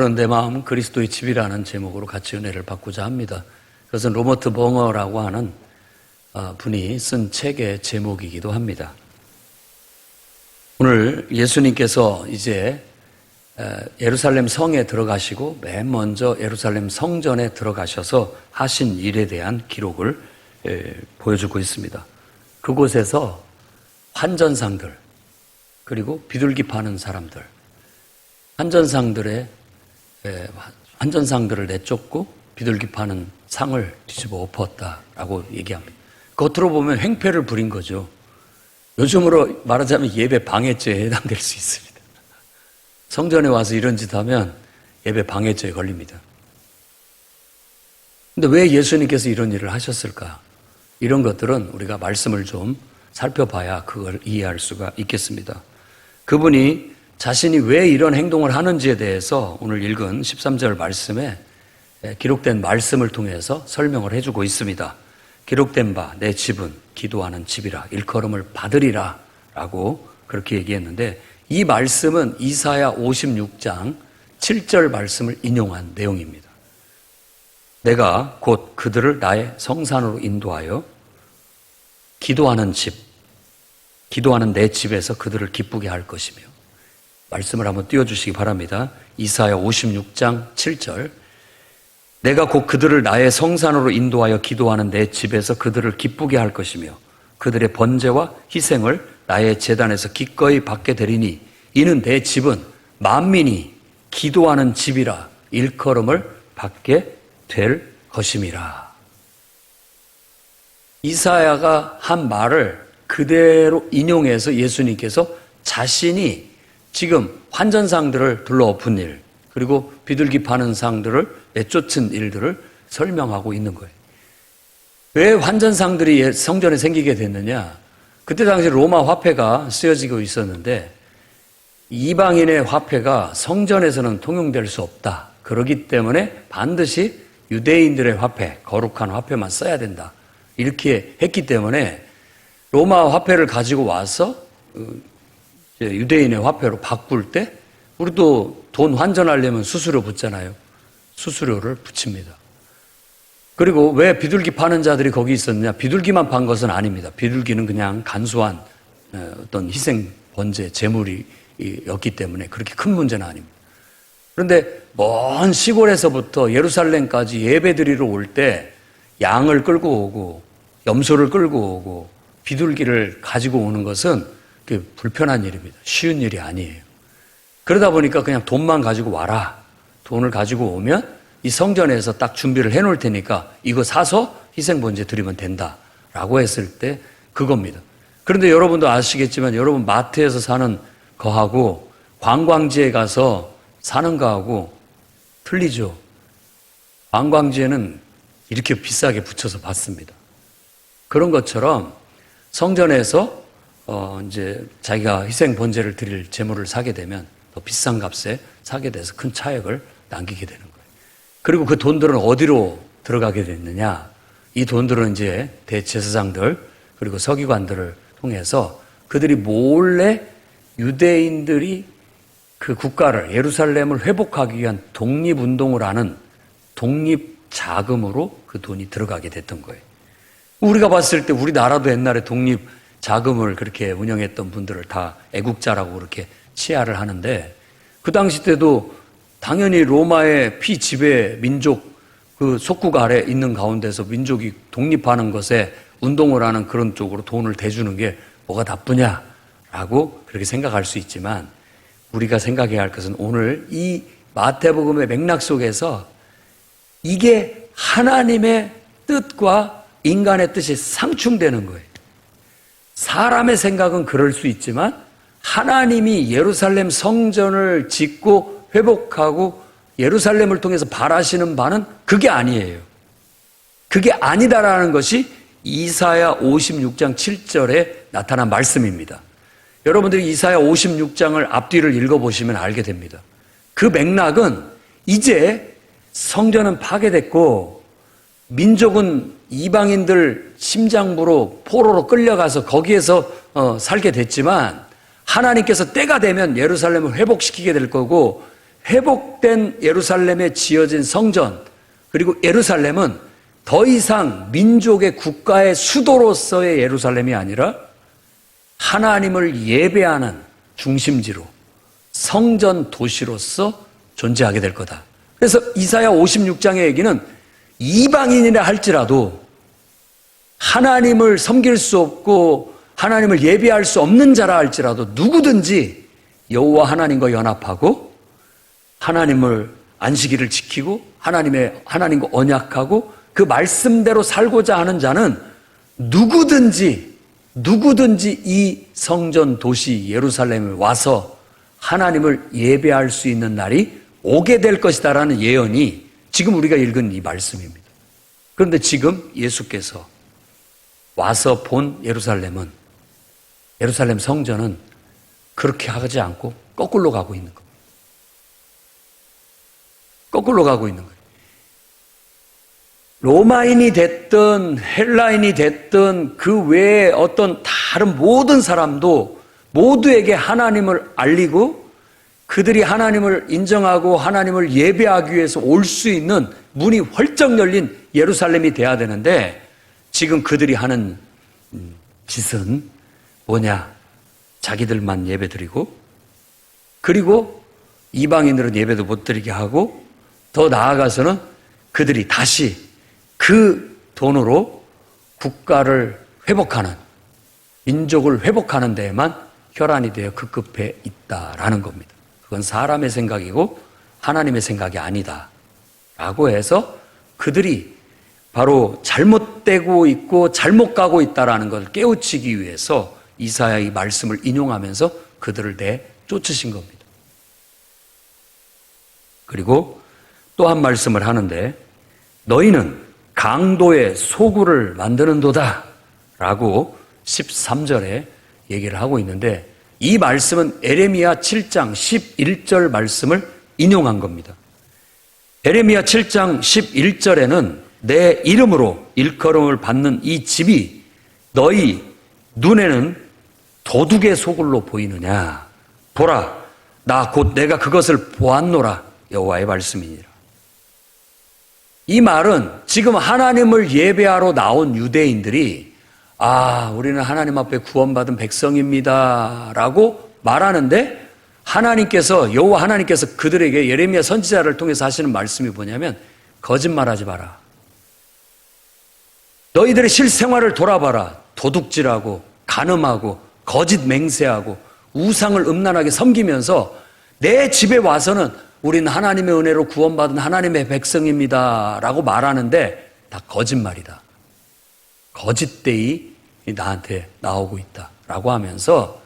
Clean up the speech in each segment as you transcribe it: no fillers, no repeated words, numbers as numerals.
오늘은 내 마음 그리스도의 집이라는 제목으로 같이 은혜를 받고자 합니다. 그것은 로버트 벙어라고 하는 분이 쓴 책의 제목이기도 합니다. 오늘 예수님께서 이제 예루살렘 성에 들어가시고 맨 먼저 예루살렘 성전에 들어가셔서 하신 일에 대한 기록을 보여주고 있습니다. 그곳에서 환전상들, 그리고 비둘기 파는 사람들, 환전상들을 내쫓고 비둘기 파는 상을 뒤집어 엎었다라고 얘기합니다. 겉으로 보면 횡패를 부린 거죠. 요즘으로 말하자면 예배 방해죄에 해당될 수 있습니다. 성전에 와서 이런 짓 하면 예배 방해죄에 걸립니다. 근데 왜 예수님께서 이런 일을 하셨을까? 이런 것들은 우리가 말씀을 좀 살펴봐야 그걸 이해할 수가 있겠습니다. 그분이 자신이 왜 이런 행동을 하는지에 대해서 오늘 읽은 13절 말씀에 기록된 말씀을 통해서 설명을 해주고 있습니다. 기록된 바 내 집은 기도하는 집이라 일컬음을 받으리라 라고 그렇게 얘기했는데, 이 말씀은 이사야 56장 7절 말씀을 인용한 내용입니다. 내가 곧 그들을 나의 성산으로 인도하여 기도하는 내 집에서 그들을 기쁘게 할 것이며, 말씀을 한번 띄워주시기 바랍니다. 이사야 56장 7절, 내가 곧 그들을 나의 성산으로 인도하여 기도하는 내 집에서 그들을 기쁘게 할 것이며 그들의 번제와 희생을 나의 제단에서 기꺼이 받게 되리니 이는 내 집은 만민이 기도하는 집이라 일컬음을 받게 될 것임이라. 이사야가 한 말을 그대로 인용해서 예수님께서 자신이 지금 환전상들을 둘러엎은 일, 그리고 비둘기 파는 상들을 내쫓은 일들을 설명하고 있는 거예요. 왜 환전상들이 성전에 생기게 됐느냐? 그때 당시 로마 화폐가 쓰여지고 있었는데 이방인의 화폐가 성전에서는 통용될 수 없다. 그렇기 때문에 반드시 유대인들의 화폐, 거룩한 화폐만 써야 된다. 이렇게 했기 때문에 로마 화폐를 가지고 와서 유대인의 화폐로 바꿀 때 우리도 돈 환전하려면 수수료 붙잖아요. 수수료를 붙입니다. 그리고 왜 비둘기 파는 자들이 거기 있었느냐? 비둘기만 판 것은 아닙니다. 비둘기는 그냥 간소한 어떤 희생 번제 제물이었기 때문에 그렇게 큰 문제는 아닙니다. 그런데 먼 시골에서부터 예루살렘까지 예배드리러 올 때 양을 끌고 오고 염소를 끌고 오고 비둘기를 가지고 오는 것은 불편한 일입니다. 쉬운 일이 아니에요. 그러다 보니까 그냥 돈만 가지고 와라. 돈을 가지고 오면 이 성전에서 딱 준비를 해놓을 테니까 이거 사서 희생번제 드리면 된다라고 했을 때 그겁니다. 그런데 여러분도 아시겠지만 여러분 마트에서 사는 거하고 관광지에 가서 사는 거하고 틀리죠. 관광지에는 이렇게 비싸게 붙여서 받습니다. 그런 것처럼 성전에서 이제 자기가 희생 번제를 드릴 제물을 사게 되면 더 비싼 값에 사게 돼서 큰 차액을 남기게 되는 거예요. 그리고 그 돈들은 어디로 들어가게 됐느냐? 이 돈들은 이제 대제사장들 그리고 서기관들을 통해서 그들이 몰래 유대인들이 그 국가를 예루살렘을 회복하기 위한 독립운동을 하는 독립자금으로 그 돈이 들어가게 됐던 거예요. 우리가 봤을 때 우리나라도 옛날에 독립자금을 그렇게 운영했던 분들을 다 애국자라고 그렇게 치하를 하는데, 그 당시 때도 당연히 로마의 피지배 민족 그 속국 아래 있는 가운데서 민족이 독립하는 것에 운동을 하는 그런 쪽으로 돈을 대주는 게 뭐가 나쁘냐라고 그렇게 생각할 수 있지만, 우리가 생각해야 할 것은 오늘 이 마태복음의 맥락 속에서 이게 하나님의 뜻과 인간의 뜻이 상충되는 거예요. 사람의 생각은 그럴 수 있지만 하나님이 예루살렘 성전을 짓고 회복하고 예루살렘을 통해서 바라시는 바는 그게 아니에요. 그게 아니다라는 것이 이사야 56장 7절에 나타난 말씀입니다. 여러분들이 이사야 56장을 앞뒤를 읽어보시면 알게 됩니다. 그 맥락은 이제 성전은 파괴됐고 민족은 이방인들 심장부로 포로로 끌려가서 거기에서 살게 됐지만 하나님께서 때가 되면 예루살렘을 회복시키게 될 거고 회복된 예루살렘에 지어진 성전, 그리고 예루살렘은 더 이상 민족의 국가의 수도로서의 예루살렘이 아니라 하나님을 예배하는 중심지로 성전 도시로서 존재하게 될 거다. 그래서 이사야 56장의 얘기는 이방인이라 할지라도 하나님을 섬길 수 없고 하나님을 예배할 수 없는 자라 할지라도 누구든지 여호와 하나님과 연합하고 하나님을 안식일을 지키고 하나님과 언약하고 그 말씀대로 살고자 하는 자는 누구든지 이 성전 도시 예루살렘에 와서 하나님을 예배할 수 있는 날이 오게 될 것이다라는 예언이 지금 우리가 읽은 이 말씀입니다. 그런데 지금 예수께서 와서 본 예루살렘 성전은 그렇게 하지 않고 거꾸로 가고 있는 겁니다. 거꾸로 가고 있는 거예요. 로마인이 됐든 헬라인이 됐든 그 외에 어떤 다른 모든 사람도 모두에게 하나님을 알리고 그들이 하나님을 인정하고 하나님을 예배하기 위해서 올 수 있는 문이 활짝 열린 예루살렘이 돼야 되는데 지금 그들이 하는 짓은 뭐냐? 자기들만 예배드리고 그리고 이방인들은 예배도 못 드리게 하고 더 나아가서는 그들이 다시 그 돈으로 국가를 회복하는, 민족을 회복하는 데에만 혈안이 되어 급급해 있다라는 겁니다. 그건 사람의 생각이고 하나님의 생각이 아니다 라고 해서 그들이 바로 잘못되고 있고 잘못 가고 있다라는 걸 깨우치기 위해서 이사야의 말씀을 인용하면서 그들을 내쫓으신 겁니다. 그리고 또 한 말씀을 하는데 너희는 강도의 소굴을 만드는도다 라고 13절에 얘기를 하고 있는데 이 말씀은 에레미야 7장 11절 말씀을 인용한 겁니다. 에레미야 7장 11절에는 내 이름으로 일컬음을 받는 이 집이 너희 눈에는 도둑의 소굴로 보이느냐? 보라, 나 곧 내가 그것을 보았노라. 여호와의 말씀이니라. 이 말은 지금 하나님을 예배하러 나온 유대인들이 우리는 하나님 앞에 구원받은 백성입니다 라고 말하는데 여호와 하나님께서 그들에게 예레미야 선지자를 통해서 하시는 말씀이 뭐냐면 거짓말하지 마라. 너희들의 실생활을 돌아봐라. 도둑질하고 간음하고 거짓 맹세하고 우상을 음란하게 섬기면서 내 집에 와서는 우리는 하나님의 은혜로 구원받은 하나님의 백성입니다 라고 말하는데 다 거짓말이다. 거짓되이 나한테 나오고 있다 라고 하면서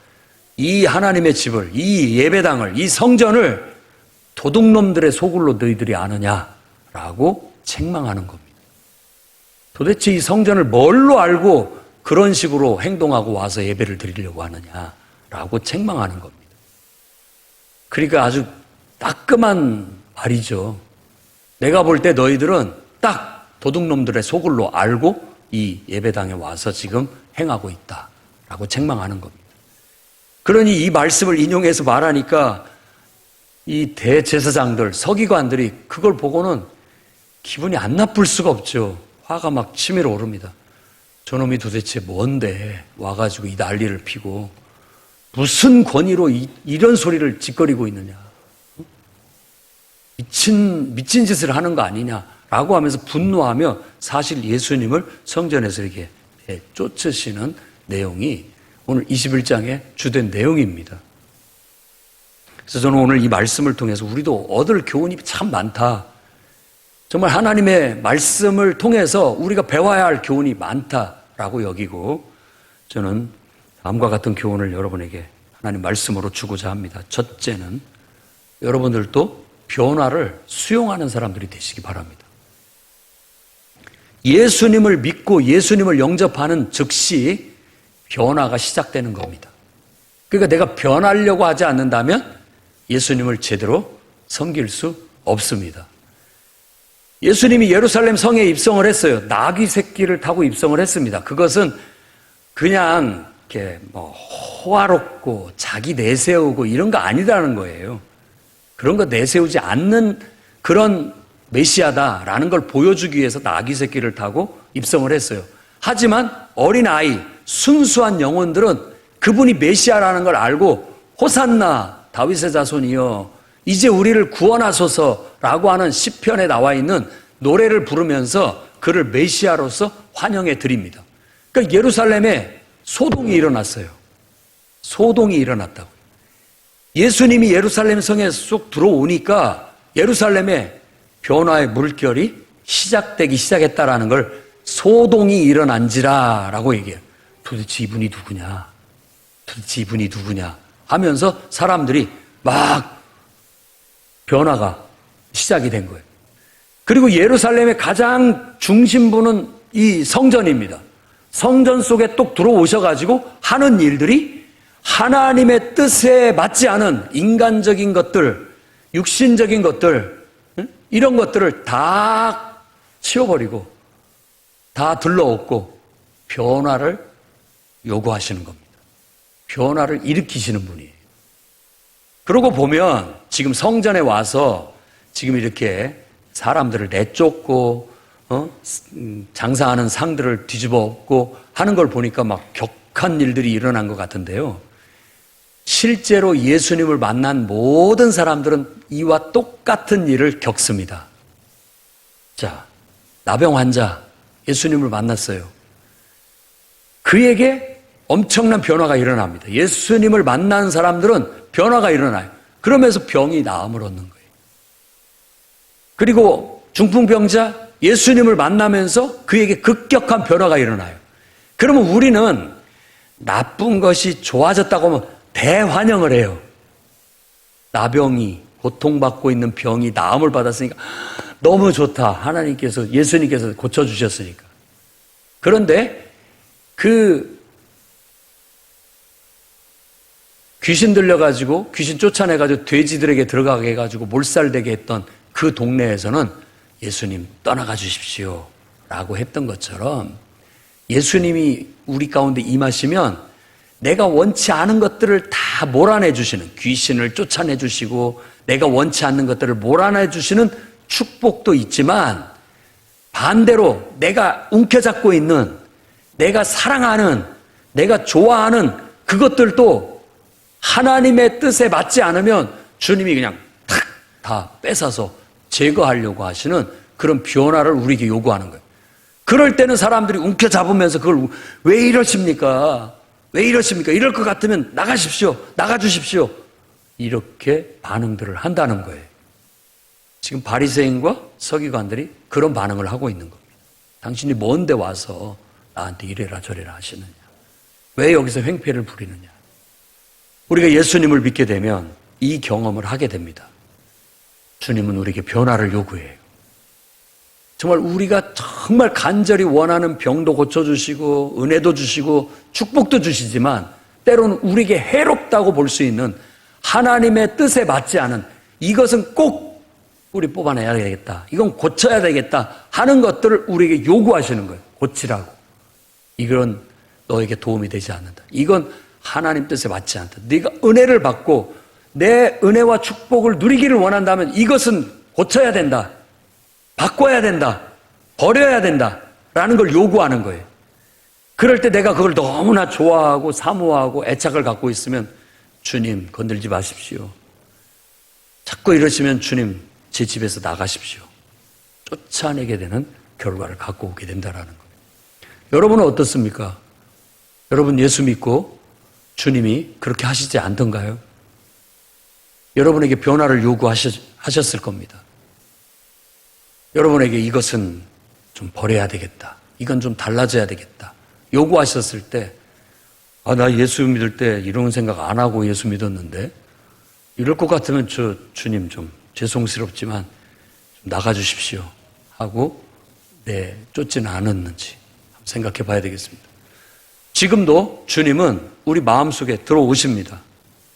이 하나님의 집을, 이 예배당을, 이 성전을 도둑놈들의 소굴로 너희들이 아느냐라고 책망하는 겁니다. 도대체 이 성전을 뭘로 알고 그런 식으로 행동하고 와서 예배를 드리려고 하느냐라고 책망하는 겁니다. 그러니까 아주 따끔한 말이죠. 내가 볼 때 너희들은 딱 도둑놈들의 소굴로 알고 이 예배당에 와서 지금 행하고 있다라고 책망하는 겁니다. 그러니 이 말씀을 인용해서 말하니까 이 대제사장들, 서기관들이 그걸 보고는 기분이 안 나쁠 수가 없죠. 화가 막 치밀어 오릅니다. 저놈이 도대체 뭔데 와가지고 이 난리를 피고 무슨 권위로 이런 소리를 짓거리고 있느냐. 미친 짓을 하는 거 아니냐라고 하면서 분노하며 사실 예수님을 성전에서 이렇게 쫓으시는 내용이 오늘 21장의 주된 내용입니다. 그래서 저는 오늘 이 말씀을 통해서 우리도 얻을 교훈이 참 많다. 정말 하나님의 말씀을 통해서 우리가 배워야 할 교훈이 많다라고 여기고 저는 다음과 같은 교훈을 여러분에게 하나님 말씀으로 주고자 합니다. 첫째는 여러분들도 변화를 수용하는 사람들이 되시기 바랍니다. 예수님을 믿고 예수님을 영접하는 즉시 변화가 시작되는 겁니다. 그러니까 내가 변하려고 하지 않는다면 예수님을 제대로 섬길 수 없습니다. 예수님이 예루살렘 성에 입성을 했어요. 나귀 새끼를 타고 입성을 했습니다. 그것은 그냥 이렇게 호화롭고 자기 내세우고 이런 거 아니라는 거예요. 그런 거 내세우지 않는 그런 메시아다라는 걸 보여주기 위해서 나귀 새끼를 타고 입성을 했어요. 하지만 어린아이, 순수한 영혼들은 그분이 메시아라는 걸 알고 호산나 다윗의 자손이여 이제 우리를 구원하소서라고 하는 시편에 나와 있는 노래를 부르면서 그를 메시아로서 환영해 드립니다. 그러니까 예루살렘에 소동이 일어났어요. 소동이 일어났다고. 예수님이 예루살렘 성에 쏙 들어오니까 예루살렘에 변화의 물결이 시작되기 시작했다라는 걸 소동이 일어난지라라고 얘기해요. 도대체 이분이 누구냐? 도대체 이분이 누구냐? 하면서 사람들이 막 변화가 시작이 된 거예요. 그리고 예루살렘의 가장 중심부는 이 성전입니다. 성전 속에 똑 들어오셔가지고 하는 일들이 하나님의 뜻에 맞지 않은 인간적인 것들, 육신적인 것들, 이런 것들을 다 치워버리고 다 들러엎고 변화를 요구하시는 겁니다. 변화를 일으키시는 분이에요. 그러고 보면 지금 성전에 와서 지금 이렇게 사람들을 내쫓고 장사하는 상들을 뒤집어 엎고 하는 걸 보니까 막 격한 일들이 일어난 것 같은데요. 실제로 예수님을 만난 모든 사람들은 이와 똑같은 일을 겪습니다. 자, 나병 환자 예수님을 만났어요. 그에게 엄청난 변화가 일어납니다. 예수님을 만난 사람들은 변화가 일어나요. 그러면서 병이 나음을 얻는 거예요. 그리고 중풍병자 예수님을 만나면서 그에게 급격한 변화가 일어나요. 그러면 우리는 나쁜 것이 좋아졌다고 하면 대환영을 해요. 나병이 고통받고 있는 병이 나음을 받았으니까 너무 좋다. 하나님께서 예수님께서 고쳐주셨으니까. 그런데 그 귀신 들려가지고 귀신 쫓아내가지고 돼지들에게 들어가게 해가지고 몰살되게 했던 그 동네에서는 예수님 떠나가 주십시오 라고 했던 것처럼 예수님이 우리 가운데 임하시면 내가 원치 않은 것들을 다 몰아내 주시는, 귀신을 쫓아내 주시고 내가 원치 않는 것들을 몰아내 주시는 축복도 있지만 반대로 내가 움켜잡고 있는, 내가 사랑하는, 내가 좋아하는 그것들도 하나님의 뜻에 맞지 않으면 주님이 그냥 탁 다 뺏어서 제거하려고 하시는 그런 변화를 우리에게 요구하는 거예요. 그럴 때는 사람들이 움켜잡으면서 그걸 왜 이러십니까? 왜 이러십니까? 이럴 것 같으면 나가십시오. 나가주십시오. 이렇게 반응들을 한다는 거예요. 지금 바리새인과 서기관들이 그런 반응을 하고 있는 겁니다. 당신이 뭔데 와서 나한테 이래라 저래라 하시느냐? 왜 여기서 횡패를 부리느냐? 우리가 예수님을 믿게 되면 이 경험을 하게 됩니다. 주님은 우리에게 변화를 요구해요. 정말 우리가 정말 간절히 원하는 병도 고쳐주시고 은혜도 주시고 축복도 주시지만 때로는 우리에게 해롭다고 볼 수 있는 하나님의 뜻에 맞지 않은 이것은 꼭 우리 뽑아내야 되겠다. 이건 고쳐야 되겠다 하는 것들을 우리에게 요구하시는 거예요. 고치라고. 이건 너에게 도움이 되지 않는다. 이건 하나님 뜻에 맞지 않다. 네가 은혜를 받고 내 은혜와 축복을 누리기를 원한다면 이것은 고쳐야 된다. 바꿔야 된다. 버려야 된다. 라는 걸 요구하는 거예요. 그럴 때 내가 그걸 너무나 좋아하고 사모하고 애착을 갖고 있으면 주님 건들지 마십시오. 자꾸 이러시면 주님 제 집에서 나가십시오. 쫓아내게 되는 결과를 갖고 오게 된다라는 거예요. 여러분은 어떻습니까? 여러분 예수 믿고 주님이 그렇게 하시지 않던가요? 여러분에게 변화를 요구하셨을 겁니다. 여러분에게 이것은 좀 버려야 되겠다. 이건 좀 달라져야 되겠다. 요구하셨을 때, 나 예수 믿을 때 이런 생각 안 하고 예수 믿었는데, 이럴 것 같으면 주님 좀 죄송스럽지만 좀 나가주십시오. 하고, 쫓지는 않았는지 생각해 봐야 되겠습니다. 지금도 주님은 우리 마음속에 들어오십니다.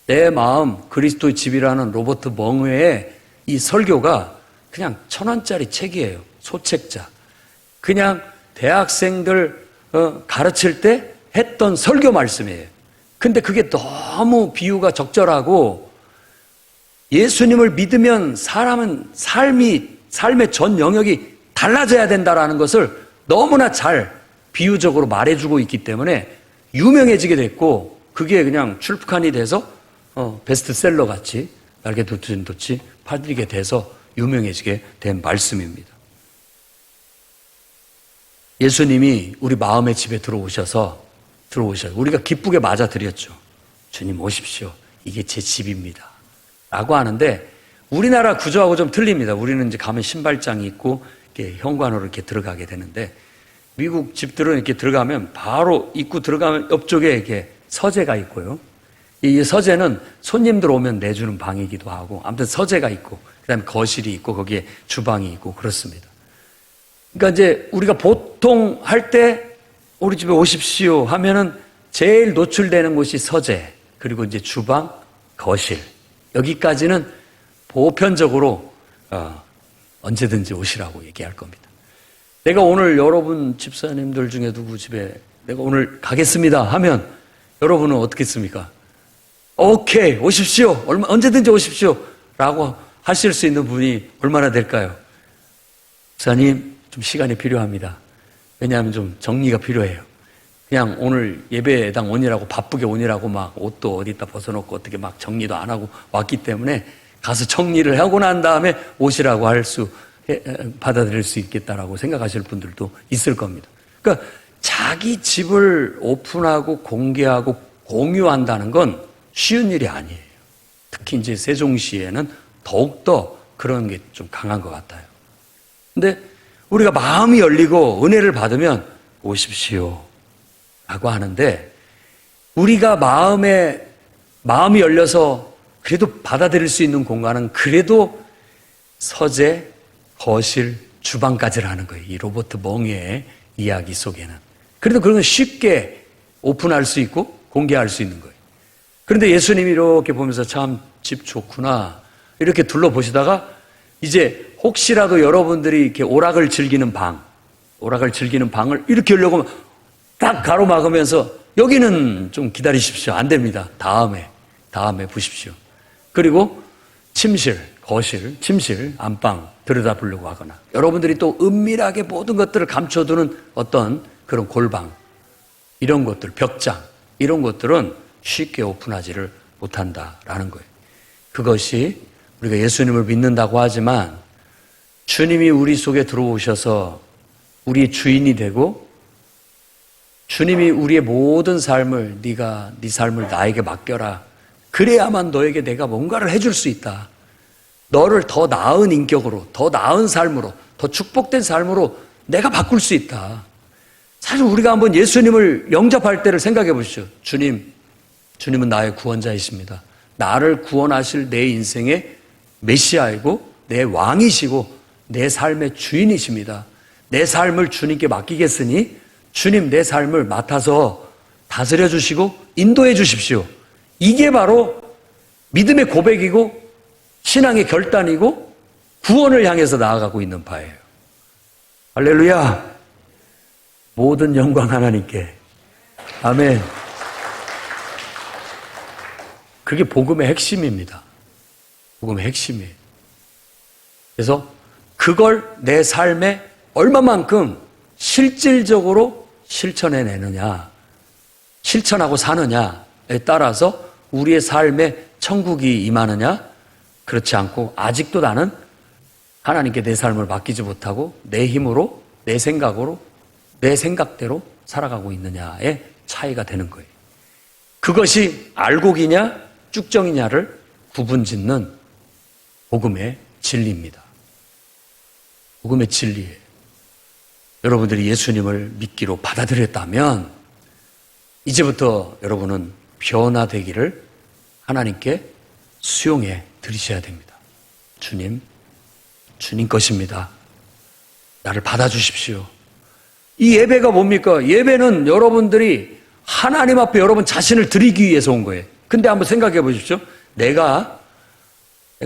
내 마음 그리스도의 집이라는 로버트 멍웨의 이 설교가 그냥 1,000원짜리 책이에요. 소책자. 그냥 대학생들 가르칠 때 했던 설교 말씀이에요. 근데 그게 너무 비유가 적절하고 예수님을 믿으면 사람은 삶의 전 영역이 달라져야 된다라는 것을 너무나 잘 비유적으로 말해주고 있기 때문에 유명해지게 됐고, 그게 그냥 출판이 돼서 베스트셀러 같이 날개 돋친 듯이 팔리게 돼서 유명해지게 된 말씀입니다. 예수님이 우리 마음의 집에 들어오셔서 우리가 기쁘게 맞아들였죠. 주님 오십시오. 이게 제 집입니다. 라고 하는데 우리나라 구조하고 좀 틀립니다. 우리는 이제 가면 신발장이 있고 이렇게 현관으로 이렇게 들어가게 되는데, 미국 집들은 이렇게 들어가면 바로 입구 들어가면 옆쪽에 이렇게 서재가 있고요. 이 서재는 손님들 오면 내주는 방이기도 하고, 아무튼 서재가 있고, 그 다음에 거실이 있고, 거기에 주방이 있고, 그렇습니다. 그러니까 이제 우리가 보통 할 때 우리 집에 오십시오 하면은 제일 노출되는 곳이 서재, 그리고 이제 주방, 거실. 여기까지는 보편적으로 언제든지 오시라고 얘기할 겁니다. 내가 오늘 여러분 집사님들 중에 누구 집에 내가 오늘 가겠습니다 하면 여러분은 어떻겠습니까? 오케이, 오십시오. 언제든지 오십시오. 라고 하실 수 있는 분이 얼마나 될까요? 목사님, 좀 시간이 필요합니다. 왜냐하면 좀 정리가 필요해요. 그냥 오늘 예배당 오니라고, 바쁘게 오니라고 막 옷도 어디다 벗어놓고 어떻게 막 정리도 안 하고 왔기 때문에 가서 정리를 하고 난 다음에 오시라고 받아들일 수 있겠다라고 생각하실 분들도 있을 겁니다. 그러니까 자기 집을 오픈하고 공개하고 공유한다는 건 쉬운 일이 아니에요. 특히 이제 세종시에는 더욱더 그런 게 좀 강한 것 같아요. 근데 우리가 마음이 열리고 은혜를 받으면 오십시오 라고 하는데, 우리가 마음이 열려서 그래도 받아들일 수 있는 공간은 그래도 서재, 거실, 주방까지라는 거예요. 이 로버트 멍의 이야기 속에는. 그래도 그런 건 쉽게 오픈할 수 있고 공개할 수 있는 거예요. 그런데 예수님이 이렇게 보면서 참 집 좋구나 이렇게 둘러보시다가 이제 혹시라도 여러분들이 이렇게 오락을 즐기는 방을 이렇게 열려고 하면 딱 가로막으면서 여기는 좀 기다리십시오. 안 됩니다. 다음에 보십시오. 그리고 침실, 거실, 침실, 안방 들여다보려고 하거나, 여러분들이 또 은밀하게 모든 것들을 감춰두는 어떤 그런 골방, 이런 것들, 벽장, 이런 것들은 쉽게 오픈하지를 못한다라는 거예요. 그것이 우리가 예수님을 믿는다고 하지만 주님이 우리 속에 들어오셔서 우리의 주인이 되고, 주님이 우리의 모든 삶을 네 삶을 나에게 맡겨라. 그래야만 너에게 내가 뭔가를 해줄 수 있다. 너를 더 나은 인격으로, 더 나은 삶으로, 더 축복된 삶으로 내가 바꿀 수 있다. 사실 우리가 한번 예수님을 영접할 때를 생각해 보시죠. 주님은 나의 구원자이십니다. 나를 구원하실 내 인생의 메시아이고 내 왕이시고 내 삶의 주인이십니다. 내 삶을 주님께 맡기겠으니 주님 내 삶을 맡아서 다스려 주시고 인도해 주십시오. 이게 바로 믿음의 고백이고 신앙의 결단이고 구원을 향해서 나아가고 있는 바예요. 할렐루야. 모든 영광 하나님께. 아멘. 그게 복음의 핵심입니다. 복음의 핵심이에요. 그래서 그걸 내 삶에 얼마만큼 실질적으로 실천해내느냐, 실천하고 사느냐에 따라서 우리의 삶에 천국이 임하느냐, 그렇지 않고 아직도 나는 하나님께 내 삶을 맡기지 못하고 내 힘으로, 내 생각으로, 내 생각대로 살아가고 있느냐의 차이가 되는 거예요. 그것이 알곡이냐 쭉정이냐를 구분짓는 복음의 진리입니다. 복음의 진리예요. 여러분들이 예수님을 믿기로 받아들였다면 이제부터 여러분은 변화되기를 하나님께 수용해 드리셔야 됩니다. 주님 것입니다. 나를 받아주십시오. 이 예배가 뭡니까? 예배는 여러분들이 하나님 앞에 여러분 자신을 드리기 위해서 온 거예요. 근데 한번 생각해 보십시오. 내가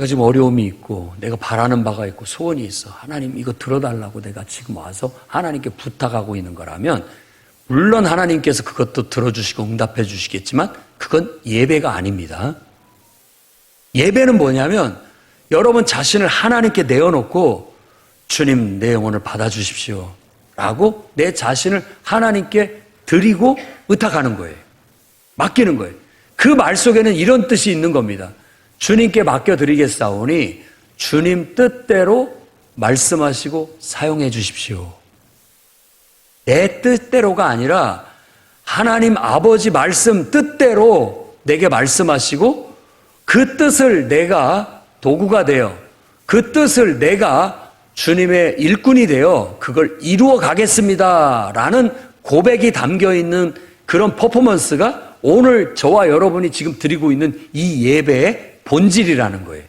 지금 어려움이 있고 내가 바라는 바가 있고 소원이 있어. 하나님 이거 들어달라고 내가 지금 와서 하나님께 부탁하고 있는 거라면 물론 하나님께서 그것도 들어주시고 응답해 주시겠지만 그건 예배가 아닙니다. 예배는 뭐냐면 여러분 자신을 하나님께 내어놓고 주님 내 영혼을 받아주십시오 라고 내 자신을 하나님께 드리고 의탁하는 거예요. 맡기는 거예요. 그 말 속에는 이런 뜻이 있는 겁니다. 주님께 맡겨드리겠사오니 주님 뜻대로 말씀하시고 사용해 주십시오. 내 뜻대로가 아니라 하나님 아버지 말씀 뜻대로 내게 말씀하시고 그 뜻을 내가 도구가 되어 그 뜻을 내가 주님의 일꾼이 되어 그걸 이루어 가겠습니다 라는 고백이 담겨있는 그런 퍼포먼스가 오늘 저와 여러분이 지금 드리고 있는 이 예배의 본질이라는 거예요.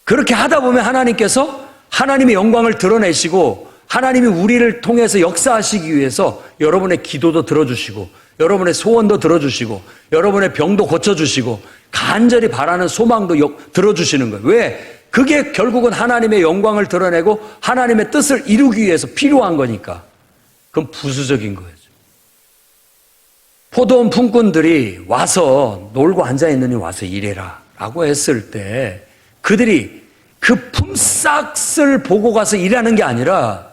그렇게 하다 보면 하나님께서 하나님의 영광을 드러내시고 하나님이 우리를 통해서 역사하시기 위해서 여러분의 기도도 들어주시고 여러분의 소원도 들어주시고 여러분의 병도 고쳐주시고 간절히 바라는 소망도 들어주시는 거예요. 왜? 그게 결국은 하나님의 영광을 드러내고 하나님의 뜻을 이루기 위해서 필요한 거니까. 그건 부수적인 거예요. 포도원 품꾼들이 와서 놀고 앉아있느니 와서 일해라 라고 했을 때 그들이 그 품삯을 보고 가서 일하는 게 아니라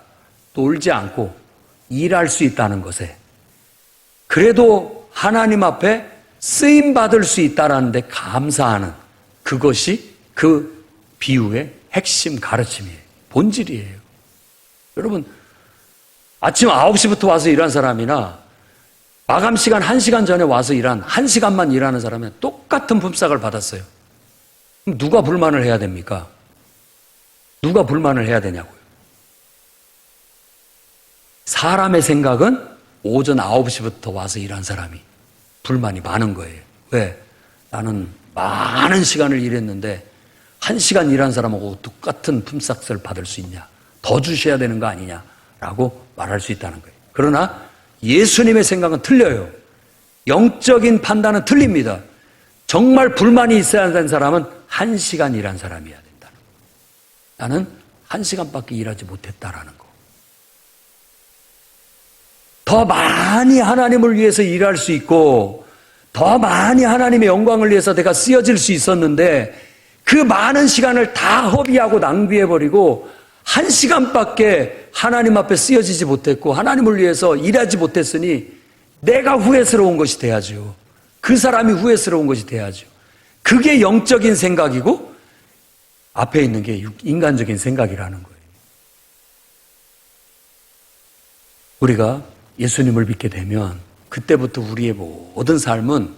놀지 않고 일할 수 있다는 것에 그래도 하나님 앞에 쓰임받을 수 있다는 데 감사하는 그것이 그 비유의 핵심 가르침이에요. 본질이에요. 여러분 아침 9시부터 와서 일한 사람이나 마감 시간 1시간 전에 와서 1시간만 일하는 사람은 똑같은 품삯을 받았어요. 그럼 누가 불만을 해야 됩니까? 누가 불만을 해야 되냐고요. 사람의 생각은 오전 9시부터 와서 일한 사람이 불만이 많은 거예요. 왜? 나는 많은 시간을 일했는데 1시간 일한 사람하고 똑같은 품삯을 받을 수 있냐? 더 주셔야 되는 거 아니냐라고 말할 수 있다는 거예요. 그러나 예수님의 생각은 틀려요. 영적인 판단은 틀립니다. 정말 불만이 있어야 하는 사람은 1시간 일한 사람이어야 된다는 거예요. 나는 1시간밖에 일하지 못했다라는 거. 더 많이 하나님을 위해서 일할 수 있고 더 많이 하나님의 영광을 위해서 내가 쓰여질 수 있었는데 그 많은 시간을 다 허비하고 낭비해버리고 1시간밖에 하나님 앞에 쓰여지지 못했고 하나님을 위해서 일하지 못했으니 내가 후회스러운 것이 돼야죠. 그 사람이 후회스러운 것이 돼야죠. 그게 영적인 생각이고 앞에 있는 게 인간적인 생각이라는 거예요. 우리가 예수님을 믿게 되면 그때부터 우리의 모든 삶은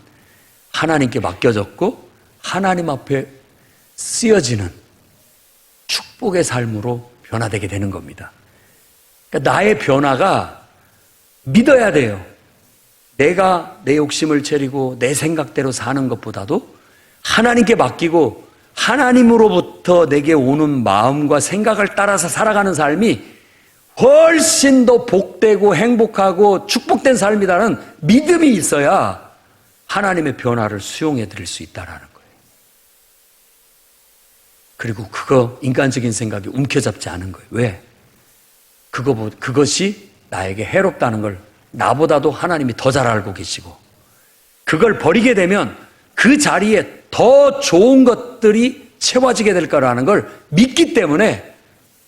하나님께 맡겨졌고 하나님 앞에 쓰여지는 축복의 삶으로 변화되게 되는 겁니다. 그러니까 나의 변화가 믿어야 돼요. 내가 내 욕심을 차리고 내 생각대로 사는 것보다도 하나님께 맡기고 하나님으로부터 내게 오는 마음과 생각을 따라서 살아가는 삶이 훨씬 더 복되고 행복하고 축복된 삶이라는 믿음이 있어야 하나님의 변화를 수용해 드릴 수 있다는 거예요. 그리고 그거 인간적인 생각이 움켜잡지 않은 거예요. 왜? 그것이 나에게 해롭다는 걸 나보다도 하나님이 더 잘 알고 계시고 그걸 버리게 되면 그 자리에 더 좋은 것들이 채워지게 될 거라는 걸 믿기 때문에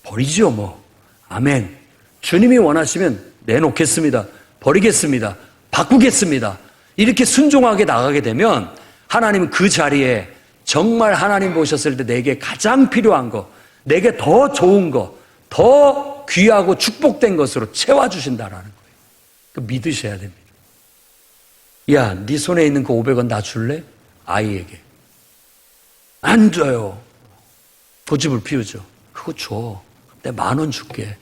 버리죠 뭐. 아멘. 주님이 원하시면 내놓겠습니다. 버리겠습니다. 바꾸겠습니다. 이렇게 순종하게 나가게 되면 하나님은 그 자리에 정말 하나님 보셨을 때 내게 가장 필요한 거, 내게 더 좋은 거, 더 귀하고 축복된 것으로 채워주신다라는 거예요. 그 믿으셔야 됩니다. 야, 네 손에 있는 그 500원 나 줄래? 아이에게. 안 줘요. 고집을 피우죠. 그거 줘. 내가 10,000원 줄게.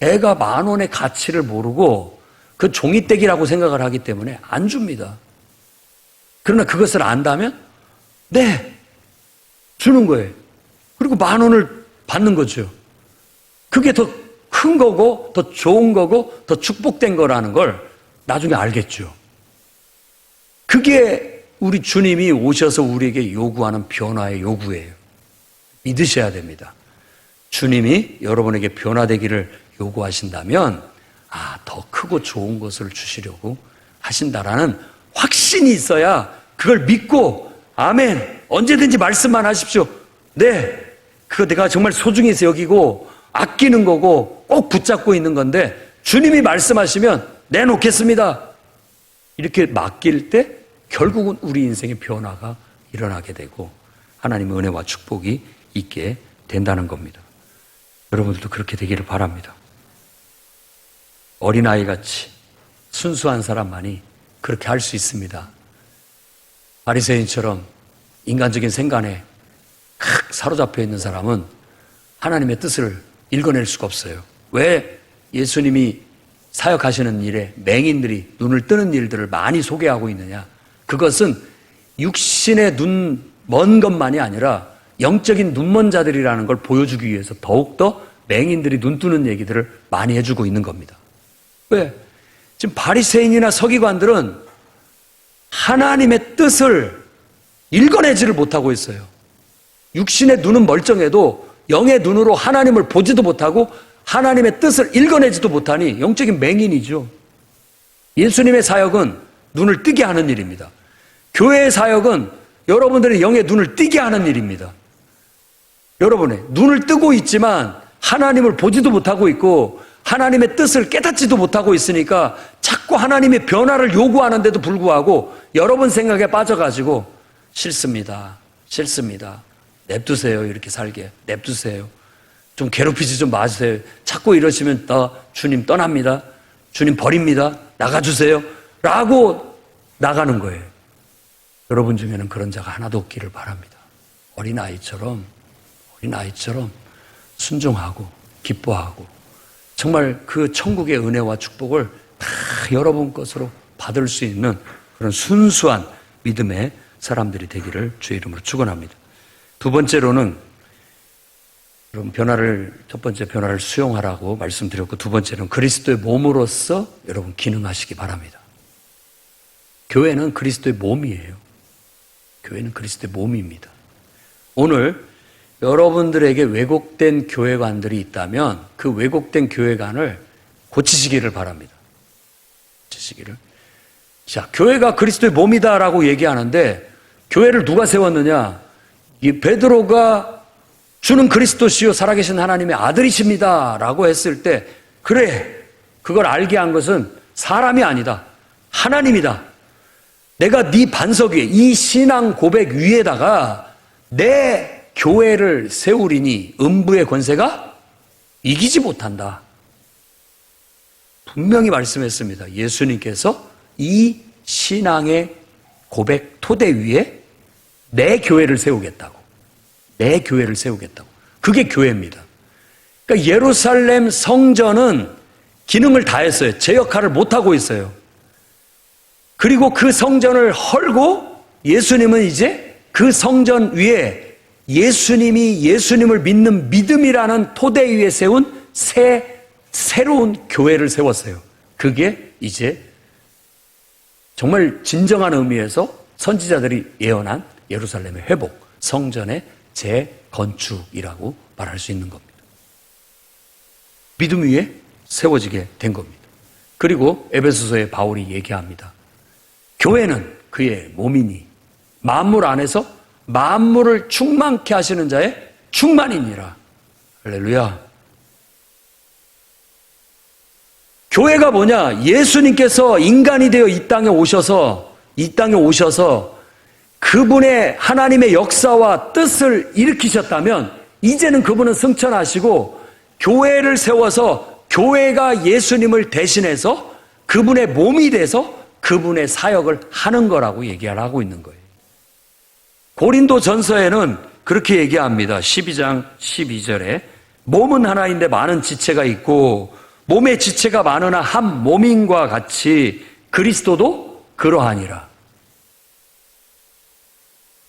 애가 10,000원의 가치를 모르고 그 종이떼기라고 생각을 하기 때문에 안 줍니다. 그러나 그것을 안다면 네, 주는 거예요. 그리고 10,000원을 받는 거죠. 그게 더 큰 거고 더 좋은 거고 더 축복된 거라는 걸 나중에 알겠죠. 그게 우리 주님이 오셔서 우리에게 요구하는 변화의 요구예요. 믿으셔야 됩니다. 주님이 여러분에게 변화되기를 요구하신다면 더 크고 좋은 것을 주시려고 하신다라는 확신이 있어야 그걸 믿고 아멘. 언제든지 말씀만 하십시오. 네. 그거 내가 정말 소중히 여기고 아끼는 거고 꼭 붙잡고 있는 건데 주님이 말씀하시면 내놓겠습니다. 이렇게 맡길 때 결국은 우리 인생의 변화가 일어나게 되고 하나님의 은혜와 축복이 있게 된다는 겁니다. 여러분들도 그렇게 되기를 바랍니다. 어린아이같이 순수한 사람만이 그렇게 할 수 있습니다. 바리새인처럼 인간적인 생각에 사로잡혀 있는 사람은 하나님의 뜻을 읽어낼 수가 없어요. 왜 예수님이 사역하시는 일에 맹인들이 눈을 뜨는 일들을 많이 소개하고 있느냐? 그것은 육신의 눈 먼 것만이 아니라 영적인 눈먼 자들이라는 걸 보여주기 위해서 더욱더 맹인들이 눈 뜨는 얘기들을 많이 해주고 있는 겁니다. 왜? 지금 바리새인이나 서기관들은 하나님의 뜻을 읽어내지를 못하고 있어요. 육신의 눈은 멀쩡해도 영의 눈으로 하나님을 보지도 못하고 하나님의 뜻을 읽어내지도 못하니 영적인 맹인이죠. 예수님의 사역은 눈을 뜨게 하는 일입니다. 교회의 사역은 여러분들의 영의 눈을 뜨게 하는 일입니다. 여러분의 눈을 뜨고 있지만 하나님을 보지도 못하고 있고 하나님의 뜻을 깨닫지도 못하고 있으니까 자꾸 하나님의 변화를 요구하는데도 불구하고 여러분 생각에 빠져가지고 싫습니다. 냅두세요. 이렇게 살게. 냅두세요. 좀 괴롭히지 좀 마세요. 자꾸 이러시면 주님 떠납니다. 주님 버립니다. 나가주세요. 라고 나가는 거예요. 여러분 중에는 그런 자가 하나도 없기를 바랍니다. 어린아이처럼 순종하고 기뻐하고 정말 그 천국의 은혜와 축복을 다 여러분 것으로 받을 수 있는 그런 순수한 믿음의 사람들이 되기를 주의 이름으로 축원합니다. 두 번째로는 여러분 첫 번째 변화를 수용하라고 말씀드렸고 두 번째는 그리스도의 몸으로서 여러분 기능하시기 바랍니다. 교회는 그리스도의 몸이에요. 교회는 그리스도의 몸입니다. 오늘 여러분들에게 왜곡된 교회관들이 있다면 그 왜곡된 교회관을 고치시기를 바랍니다. 고치시기를. 자, 교회가 그리스도의 몸이다라고 얘기하는데 교회를 누가 세웠느냐? 이 베드로가 주는 그리스도시요 살아계신 하나님의 아들이십니다 라고 했을 때 그래, 그걸 알게 한 것은 사람이 아니다. 하나님이다. 내가 네 반석 위에 이 신앙 고백 위에다가 내 교회를 세우리니 음부의 권세가 이기지 못한다. 분명히 말씀했습니다. 예수님께서 이 신앙의 고백 토대 위에 내 교회를 세우겠다고. 내 교회를 세우겠다고. 그게 교회입니다. 그러니까 예루살렘 성전은 기능을 다했어요. 제 역할을 못하고 있어요. 그리고 그 성전을 헐고 예수님은 이제 그 성전 위에 예수님이 예수님을 믿는 믿음이라는 토대 위에 세운 새로운 교회를 세웠어요. 그게 이제 정말 진정한 의미에서 선지자들이 예언한 예루살렘의 회복, 성전의 재건축이라고 말할 수 있는 겁니다. 믿음 위에 세워지게 된 겁니다. 그리고 에베소서에 바울이 얘기합니다. 교회는 그의 몸이니 만물 안에서 만물을 충만케 하시는 자의 충만이니라. 할렐루야. 교회가 뭐냐? 예수님께서 인간이 되어 이 땅에 오셔서 그분의 하나님의 역사와 뜻을 일으키셨다면 이제는 그분은 승천하시고 교회를 세워서 교회가 예수님을 대신해서 그분의 몸이 돼서 그분의 사역을 하는 거라고 얘기하고 있는 거예요. 고린도 전서에는 그렇게 얘기합니다. 12장 12절에 몸은 하나인데 많은 지체가 있고 몸의 지체가 많으나 한 몸인과 같이 그리스도도 그러하니라.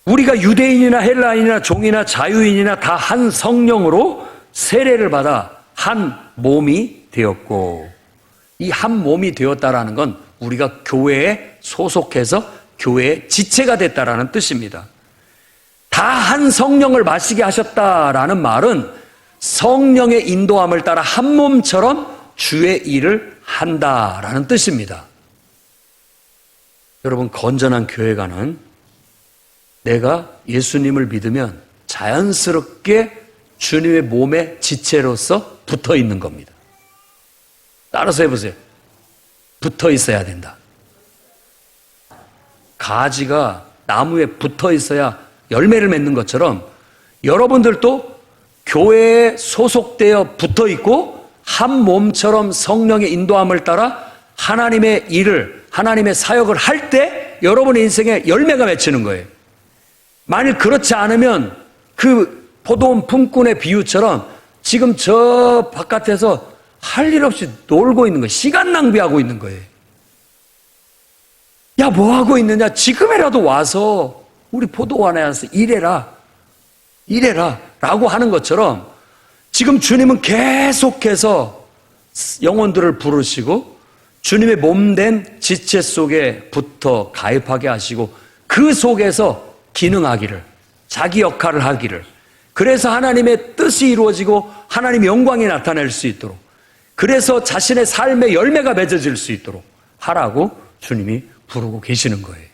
우리가 유대인이나 헬라인이나 종이나 자유인이나 다 한 성령으로 세례를 받아 한 몸이 되었고, 이 한 몸이 되었다라는 건 우리가 교회에 소속해서 교회의 지체가 됐다라는 뜻입니다. 다 한 성령을 마시게 하셨다라는 말은 성령의 인도함을 따라 한 몸처럼 주의 일을 한다라는 뜻입니다. 여러분, 건전한 교회가는 내가 예수님을 믿으면 자연스럽게 주님의 몸의 지체로서 붙어 있는 겁니다. 따라서 해보세요. 붙어 있어야 된다. 가지가 나무에 붙어 있어야 열매를 맺는 것처럼 여러분들도 교회에 소속되어 붙어 있고 한 몸처럼 성령의 인도함을 따라 하나님의 일을, 하나님의 사역을 할 때 여러분의 인생에 열매가 맺히는 거예요. 만일 그렇지 않으면 그 포도원 품꾼의 비유처럼 지금 저 바깥에서 할 일 없이 놀고 있는 거예요. 시간 낭비하고 있는 거예요. 야, 뭐 하고 있느냐? 지금이라도 와서 우리 포도원에 와서 일해라 라고 하는 것처럼 지금 주님은 계속해서 영혼들을 부르시고 주님의 몸된 지체 속에 붙어 가입하게 하시고 그 속에서 기능하기를, 자기 역할을 하기를, 그래서 하나님의 뜻이 이루어지고 하나님의 영광이 나타날 수 있도록, 그래서 자신의 삶의 열매가 맺어질 수 있도록 하라고 주님이 부르고 계시는 거예요.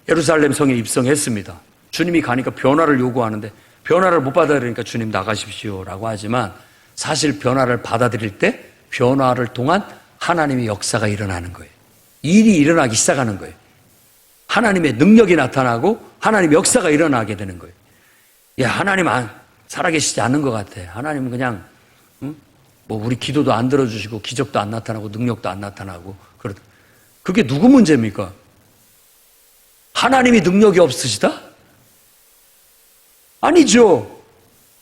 예루살렘 성에 입성했습니다. 주님이 가니까 변화를 요구하는데 변화를 못 받아들이니까 주님 나가십시오라고 하지만 사실 변화를 받아들일 때 변화를 통한 하나님의 역사가 일어나는 거예요. 일이 일어나기 시작하는 거예요. 하나님의 능력이 나타나고 하나님의 역사가 일어나게 되는 거예요. 야, 하나님 살아계시지 않는 것 같아. 하나님은 그냥 뭐 우리 기도도 안 들어주시고 기적도 안 나타나고 능력도 안 나타나고 그게 누구 문제입니까? 하나님이 능력이 없으시다? 아니죠.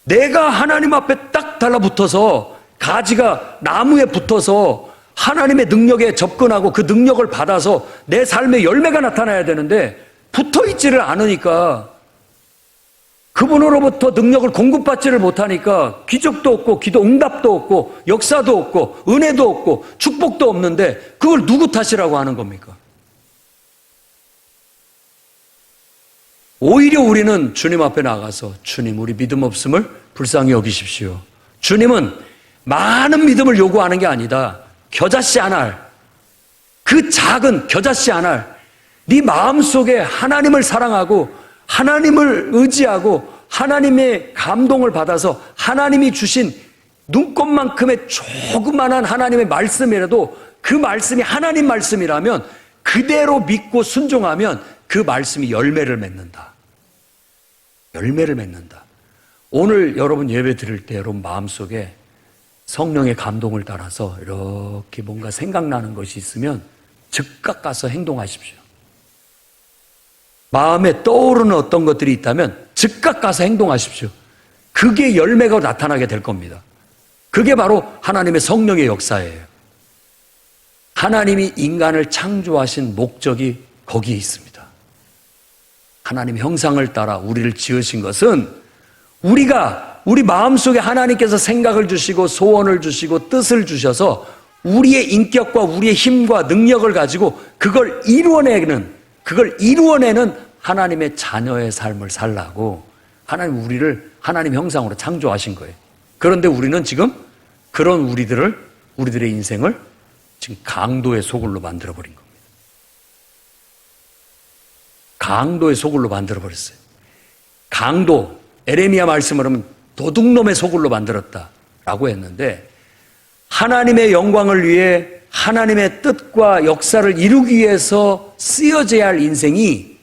내가 하나님 앞에 딱 달라붙어서 가지가 나무에 붙어서 하나님의 능력에 접근하고 그 능력을 받아서 내 삶의 열매가 나타나야 되는데 붙어있지를 않으니까, 그분으로부터 능력을 공급받지를 못하니까 기적도 없고 기도 응답도 없고 역사도 없고 은혜도 없고 축복도 없는데 그걸 누구 탓이라고 하는 겁니까? 오히려 우리는 주님 앞에 나가서 주님, 우리 믿음 없음을 불쌍히 여기십시오. 주님은 많은 믿음을 요구하는 게 아니다. 겨자씨 한 알, 그 작은 겨자씨 한 알, 네 마음속에 하나님을 사랑하고 하나님을 의지하고 하나님의 감동을 받아서 하나님이 주신 눈곱만큼의 조그만한 하나님의 말씀이라도 그 말씀이 하나님 말씀이라면 그대로 믿고 순종하면 그 말씀이 열매를 맺는다. 열매를 맺는다. 오늘 여러분 예배 드릴 때 여러분 마음속에 성령의 감동을 따라서 이렇게 뭔가 생각나는 것이 있으면 즉각 가서 행동하십시오. 마음에 떠오르는 어떤 것들이 있다면 즉각 가서 행동하십시오. 그게 열매가 나타나게 될 겁니다. 그게 바로 하나님의 성령의 역사예요. 하나님이 인간을 창조하신 목적이 거기에 있습니다. 하나님의 형상을 따라 우리를 지으신 것은 우리 마음속에 하나님께서 생각을 주시고 소원을 주시고 뜻을 주셔서 우리의 인격과 우리의 힘과 능력을 가지고 그걸 이루어내는 하나님의 자녀의 삶을 살라고 하나님 우리를 하나님 형상으로 창조하신 거예요. 그런데 우리는 지금 그런 우리들의 인생을 지금 강도의 소굴로 만들어버린 겁니다. 강도의 소굴로 만들어버렸어요. 강도, 에레미야 말씀을 하면 도둑놈의 소굴로 만들었다라고 했는데, 하나님의 영광을 위해 하나님의 뜻과 역사를 이루기 위해서 쓰여져야 할 인생이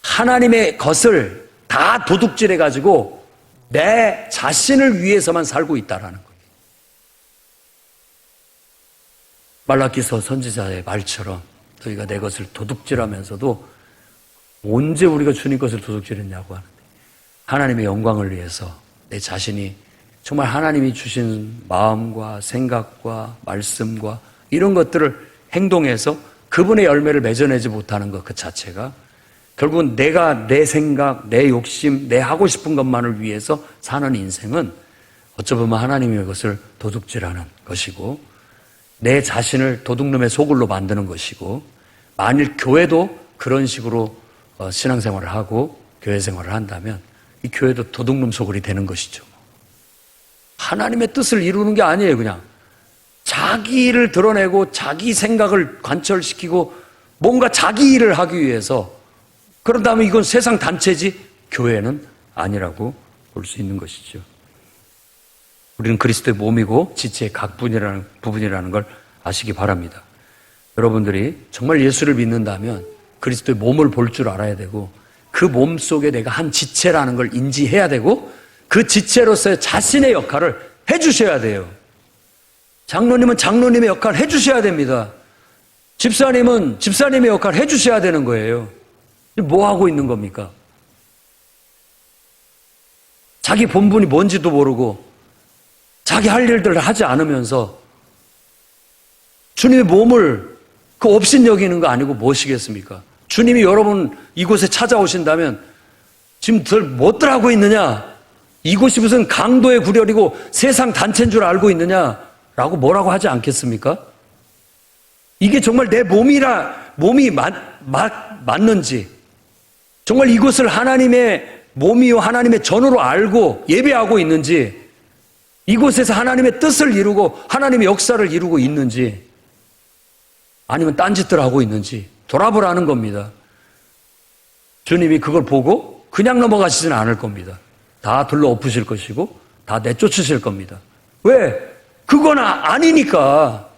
하나님의 것을 다 도둑질해가지고 내 자신을 위해서만 살고 있다라는 거예요. 말라기서 선지자의 말처럼 너희가 내 것을 도둑질하면서도 언제 우리가 주님 것을 도둑질했냐고 하는데, 하나님의 영광을 위해서 내 자신이 정말 하나님이 주신 마음과 생각과 말씀과 이런 것들을 행동해서 그분의 열매를 맺어내지 못하는 것 그 자체가 결국은 내가 내 생각, 내 욕심, 내 하고 싶은 것만을 위해서 사는 인생은 어쩌면 하나님의 것을 도둑질하는 것이고 내 자신을 도둑놈의 소굴로 만드는 것이고, 만일 교회도 그런 식으로 신앙생활을 하고 교회 생활을 한다면 이 교회도 도둑놈 소굴이 되는 것이죠. 하나님의 뜻을 이루는 게 아니에요. 그냥 자기 일을 드러내고 자기 생각을 관철시키고 뭔가 자기 일을 하기 위해서 그런다면 이건 세상 단체지 교회는 아니라고 볼 수 있는 것이죠. 우리는 그리스도의 몸이고 지체의 각 부분이라는 걸 아시기 바랍니다. 여러분들이 정말 예수를 믿는다면 그리스도의 몸을 볼 줄 알아야 되고 그 몸 속에 내가 한 지체라는 걸 인지해야 되고 그 지체로서의 자신의 역할을 해주셔야 돼요. 장로님은 장로님의 역할을 해주셔야 됩니다. 집사님은 집사님의 역할을 해주셔야 되는 거예요. 뭐 하고 있는 겁니까? 자기 본분이 뭔지도 모르고 자기 할 일들을 하지 않으면서 주님의 몸을 그 업신 여기는 거 아니고 무엇이겠습니까? 주님이 여러분 이곳에 찾아오신다면 지금 뭐들 하고 있느냐? 이곳이 무슨 강도의 구렬이고 세상 단체인 줄 알고 있느냐라고 뭐라고 하지 않겠습니까? 이게 정말 내 몸이 맞는지, 정말 이곳을 하나님의 몸이요 하나님의 전으로 알고 예배하고 있는지, 이곳에서 하나님의 뜻을 이루고 하나님의 역사를 이루고 있는지, 아니면 딴짓들 하고 있는지 돌아보라는 겁니다. 주님이 그걸 보고 그냥 넘어가시지는 않을 겁니다. 다 둘러 엎으실 것이고 다 내쫓으실 겁니다. 왜? 그건 아니니까.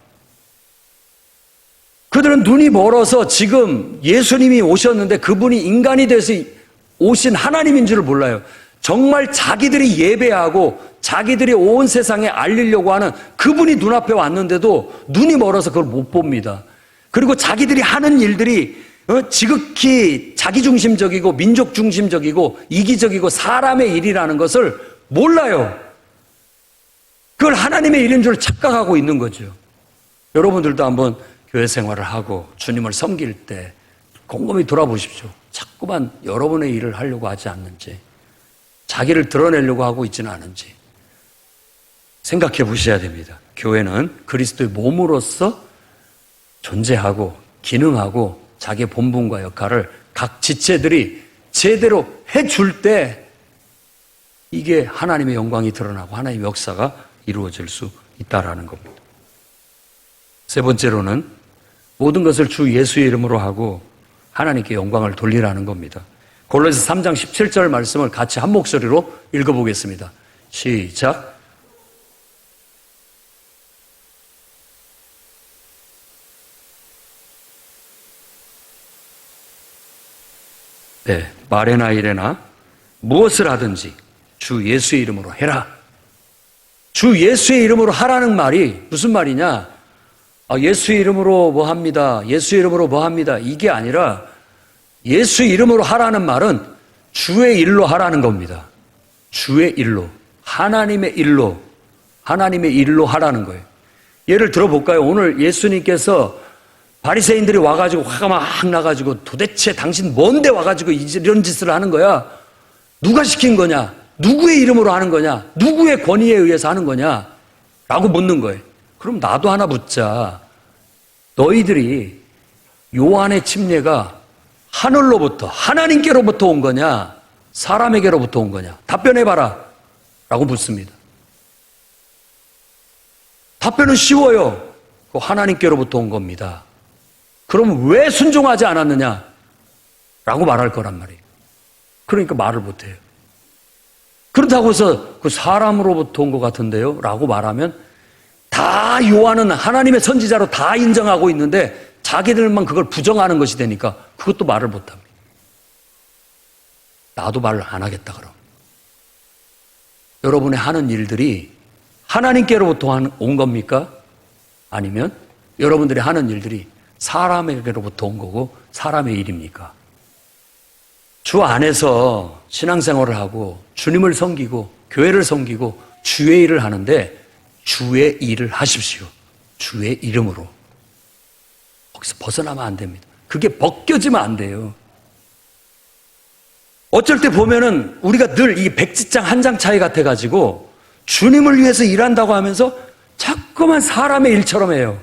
그들은 눈이 멀어서 지금 예수님이 오셨는데 그분이 인간이 돼서 오신 하나님인 줄 몰라요. 정말 자기들이 예배하고 자기들이 온 세상에 알리려고 하는 그분이 눈앞에 왔는데도 눈이 멀어서 그걸 못 봅니다. 그리고 자기들이 하는 일들이 지극히 자기중심적이고 민족중심적이고 이기적이고 사람의 일이라는 것을 몰라요. 그걸 하나님의 일인 줄 착각하고 있는 거죠. 여러분들도 한번 교회 생활을 하고 주님을 섬길 때 곰곰이 돌아보십시오. 자꾸만 여러분의 일을 하려고 하지 않는지, 자기를 드러내려고 하고 있지는 않은지 생각해 보셔야 됩니다. 교회는 그리스도의 몸으로서 존재하고 기능하고 자기의 본분과 역할을 각 지체들이 제대로 해줄 때 이게 하나님의 영광이 드러나고 하나님의 역사가 이루어질 수 있다라는 겁니다. 세 번째로는 모든 것을 주 예수의 이름으로 하고 하나님께 영광을 돌리라는 겁니다. 골로새 3장 17절 말씀을 같이 한 목소리로 읽어보겠습니다. 시작. 네, 말에나 이래나 무엇을 하든지 주 예수의 이름으로 해라. 주 예수의 이름으로 하라는 말이 무슨 말이냐? 예수의 이름으로 뭐 합니다. 예수의 이름으로 뭐 합니다. 이게 아니라 예수의 이름으로 하라는 말은 주의 일로 하라는 겁니다. 주의 일로, 하나님의 일로 하라는 거예요. 예를 들어볼까요? 오늘 예수님께서 바리새인들이 와가지고 화가 막 나가지고 도대체 당신 뭔데 와가지고 이런 짓을 하는 거야? 누가 시킨 거냐? 누구의 이름으로 하는 거냐? 누구의 권위에 의해서 하는 거냐? 라고 묻는 거예요. 그럼 나도 하나 묻자. 너희들이 요한의 침례가 하늘로부터 하나님께로부터 온 거냐? 사람에게로부터 온 거냐? 답변해봐라 라고 묻습니다. 답변은 쉬워요. 하나님께로부터 온 겁니다. 그럼 왜 순종하지 않았느냐? 라고 말할 거란 말이에요. 그러니까 말을 못해요. 그렇다고 해서 그 사람으로부터 온 것 같은데요? 라고 말하면 다 요한은 하나님의 선지자로 다 인정하고 있는데 자기들만 그걸 부정하는 것이 되니까 그것도 말을 못합니다. 나도 말을 안 하겠다 그럼. 여러분의 하는 일들이 하나님께로부터 온 겁니까? 아니면 여러분들이 하는 일들이 사람에게로부터 온 거고 사람의 일입니까? 주 안에서 신앙생활을 하고 주님을 섬기고 교회를 섬기고 주의 일을 하는데 주의 일을 하십시오. 주의 이름으로. 거기서 벗어나면 안 됩니다. 그게 벗겨지면 안 돼요. 어쩔 때 보면은 우리가 늘 이 백지장 한 장 차이 같아가지고 주님을 위해서 일한다고 하면서 자꾸만 사람의 일처럼 해요.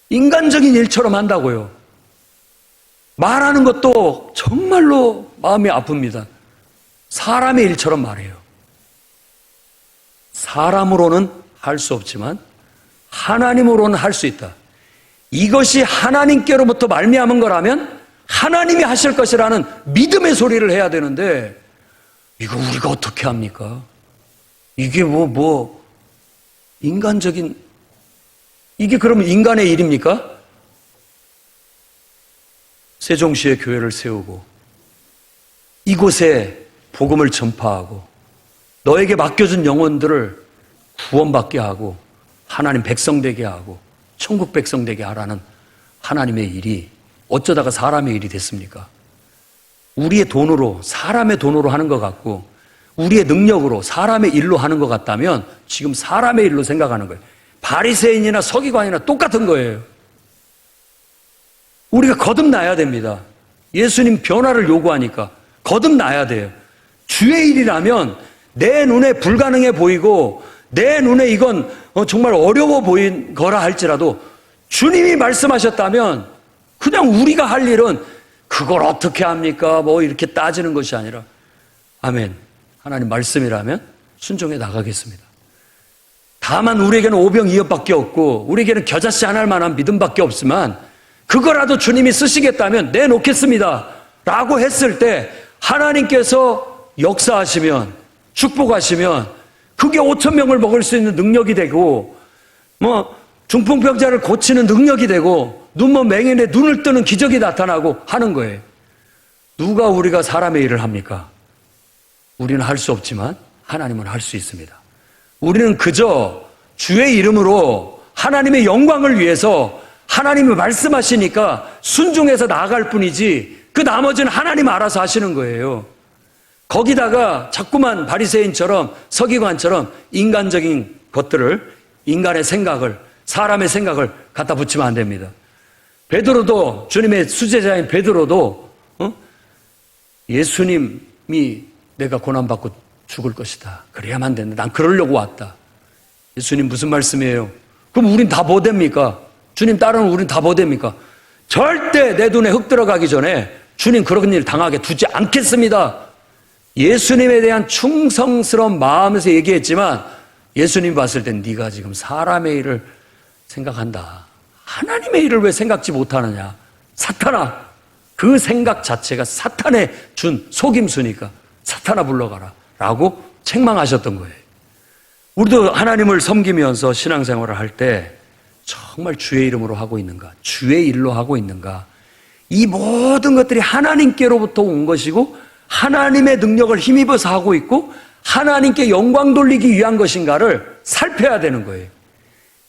인간적인 일처럼 한다고요. 말하는 것도 정말로 마음이 아픕니다. 사람의 일처럼 말해요. 사람으로는 할 수 없지만 하나님으로는 할 수 있다. 이것이 하나님께로부터 말미암은 거라면 하나님이 하실 것이라는 믿음의 소리를 해야 되는데 이거 우리가 어떻게 합니까? 이게 인간적인, 이게 그러면 인간의 일입니까? 세종시에 교회를 세우고 이곳에 복음을 전파하고 너에게 맡겨준 영혼들을 구원받게 하고 하나님 백성 되게 하고 천국 백성 되게 하라는 하나님의 일이 어쩌다가 사람의 일이 됐습니까? 우리의 돈으로, 사람의 돈으로 하는 것 같고 우리의 능력으로 사람의 일로 하는 것 같다면 지금 사람의 일로 생각하는 거예요. 바리새인이나 서기관이나 똑같은 거예요. 우리가 거듭나야 됩니다. 예수님 변화를 요구하니까 거듭나야 돼요. 주의 일이라면 내 눈에 불가능해 보이고 내 눈에 이건 정말 어려워 보인 거라 할지라도 주님이 말씀하셨다면 그냥 우리가 할 일은 그걸 어떻게 합니까? 이렇게 따지는 것이 아니라 아멘. 하나님 말씀이라면 순종해 나가겠습니다. 다만 우리에게는 오병이어밖에 없고 우리에게는 겨자씨 안 할 만한 믿음밖에 없지만 그거라도 주님이 쓰시겠다면 내놓겠습니다 라고 했을 때 하나님께서 역사하시면 축복하시면 그게 5,000명을 먹을 수 있는 능력이 되고 중풍병자를 고치는 능력이 되고 눈먼 맹인의 눈을 뜨는 기적이 나타나고 하는 거예요. 누가 우리가 사람의 일을 합니까? 우리는 할 수 없지만 하나님은 할 수 있습니다. 우리는 그저 주의 이름으로 하나님의 영광을 위해서 하나님이 말씀하시니까 순종해서 나아갈 뿐이지 그 나머지는 하나님 알아서 하시는 거예요. 거기다가 자꾸만 바리새인처럼 서기관처럼 인간적인 것들을, 인간의 생각을, 사람의 생각을 갖다 붙이면 안 됩니다. 베드로도, 주님의 수제자인 베드로도 예수님이 내가 고난받고 죽을 것이다. 그래야만 된다. 난 그러려고 왔다. 예수님 무슨 말씀이에요? 그럼 우린 다 뭐 됩니까? 주님 따르는 우린 다 뭐 됩니까? 절대 내 눈에 흙 들어가기 전에 주님 그런 일 당하게 두지 않겠습니다. 예수님에 대한 충성스러운 마음에서 얘기했지만 예수님이 봤을 땐 네가 지금 사람의 일을 생각한다. 하나님의 일을 왜 생각지 못하느냐? 사탄아, 그 생각 자체가 사탄의 준 속임수니까 사탄아 불러가라 라고 책망하셨던 거예요. 우리도 하나님을 섬기면서 신앙생활을 할 때 정말 주의 이름으로 하고 있는가? 주의 일로 하고 있는가? 이 모든 것들이 하나님께로부터 온 것이고 하나님의 능력을 힘입어서 하고 있고 하나님께 영광 돌리기 위한 것인가를 살펴야 되는 거예요.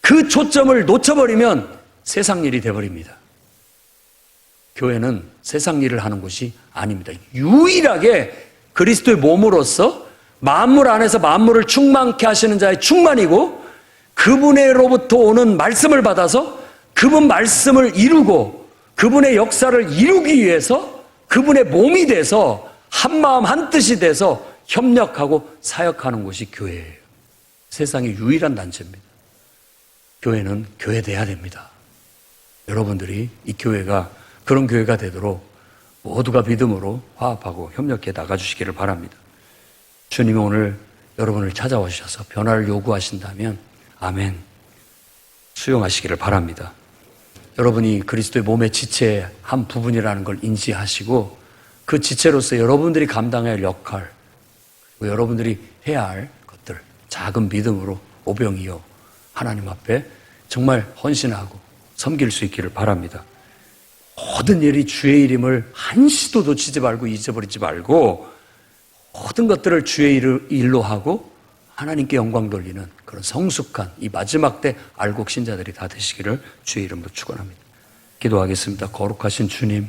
그 초점을 놓쳐버리면 세상 일이 돼버립니다. 교회는 세상 일을 하는 곳이 아닙니다. 유일하게 그리스도의 몸으로서 만물 안에서 만물을 충만케 하시는 자의 충만이고 그분으로부터 오는 말씀을 받아서 그분 말씀을 이루고 그분의 역사를 이루기 위해서 그분의 몸이 돼서 한마음 한뜻이 돼서 협력하고 사역하는 곳이 교회예요. 세상의 유일한 단체입니다. 교회는 교회돼야 됩니다. 여러분들이 이 교회가 그런 교회가 되도록 모두가 믿음으로 화합하고 협력해 나가주시기를 바랍니다. 주님이 오늘 여러분을 찾아오셔서 변화를 요구하신다면 아멘 수용하시기를 바랍니다. 여러분이 그리스도의 몸의 지체의 한 부분이라는 걸 인지하시고 그 지체로서 여러분들이 감당해야 할 역할 그리고 여러분들이 해야 할 것들 작은 믿음으로 오병이어 하나님 앞에 정말 헌신하고 섬길 수 있기를 바랍니다. 모든 일이 주의 이름을 한시도 놓치지 말고 잊어버리지 말고 모든 것들을 주의 일로 하고 하나님께 영광 돌리는 그런 성숙한 이 마지막 때 알곡 신자들이 다 되시기를 주의 이름으로 축원합니다. 기도하겠습니다. 거룩하신 주님,